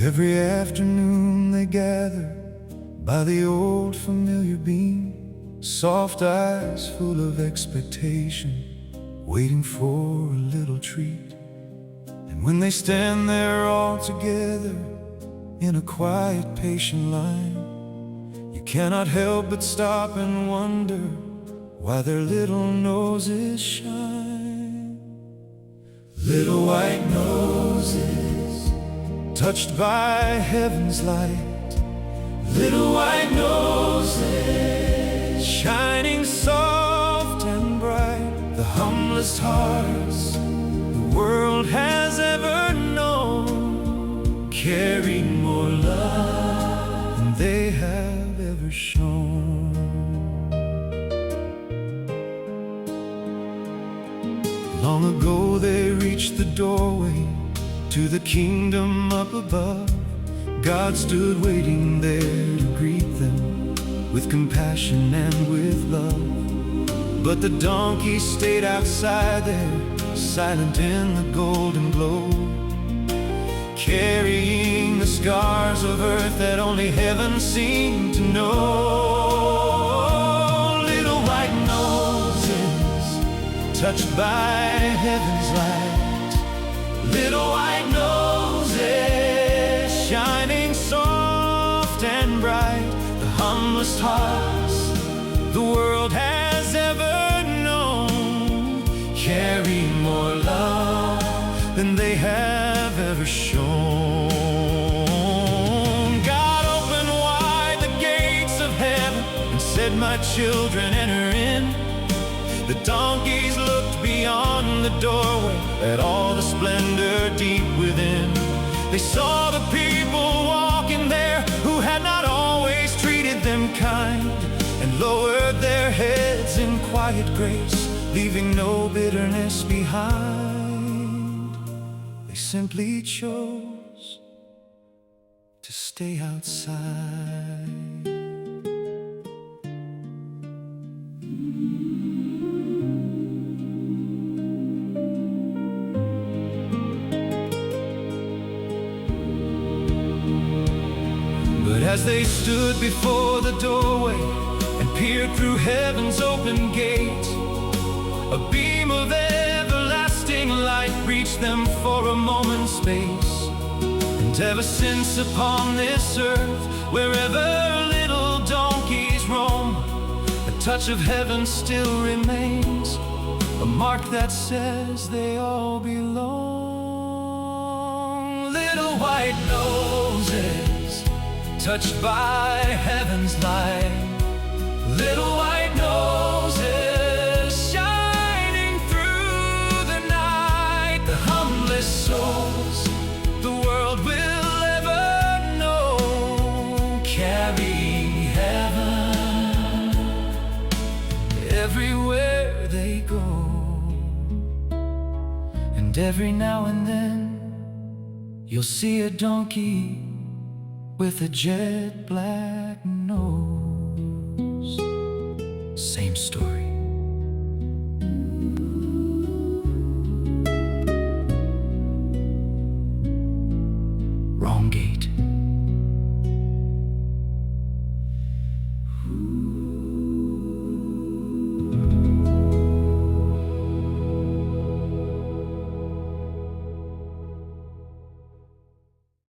Every afternoon they gather by the old familiar beam, soft eyes full of expectation, waiting for a little treat. And when they stand there all together in a quiet, patient line, you cannot help but stop and wonder why their little noses shine. Little white noses, touched by heaven's light. Little white noses, shining soft and bright. The humblest hearts the world has ever known, carried more love than they have ever shown. Long ago they reached the doorway to the kingdom up above. God stood waiting there to greet them with compassion and with love. But the donkey stayed outside there, silent in the golden glow, carrying the scars of earth that only heaven seemed to know. Little white noses, touched by heaven's light. Little white noses, shining soft and bright. The humblest hearts the world has ever known, carry more love than they have ever shown. God opened wide the gates of heaven and said, "My children, enter in." The donkeys looked beyond the doorway at all the splendor deep within. They saw the people walking there who had not always treated them kind, and lowered their heads in quiet grace, leaving no bitterness behind. They simply chose to stay outside. But as they stood before the doorway and peered through heaven's open gate, a beam of everlasting light reached them for a moment's space. And ever since upon this earth, wherever little donkeys roam, a touch of heaven still remains, a mark that says they all belong. Little white noses, touched by heaven's light. Little white noses, shining through the night. The humblest souls the world will ever know, carry heaven everywhere they go. And every now and then you'll see a donkey with a jet black nose.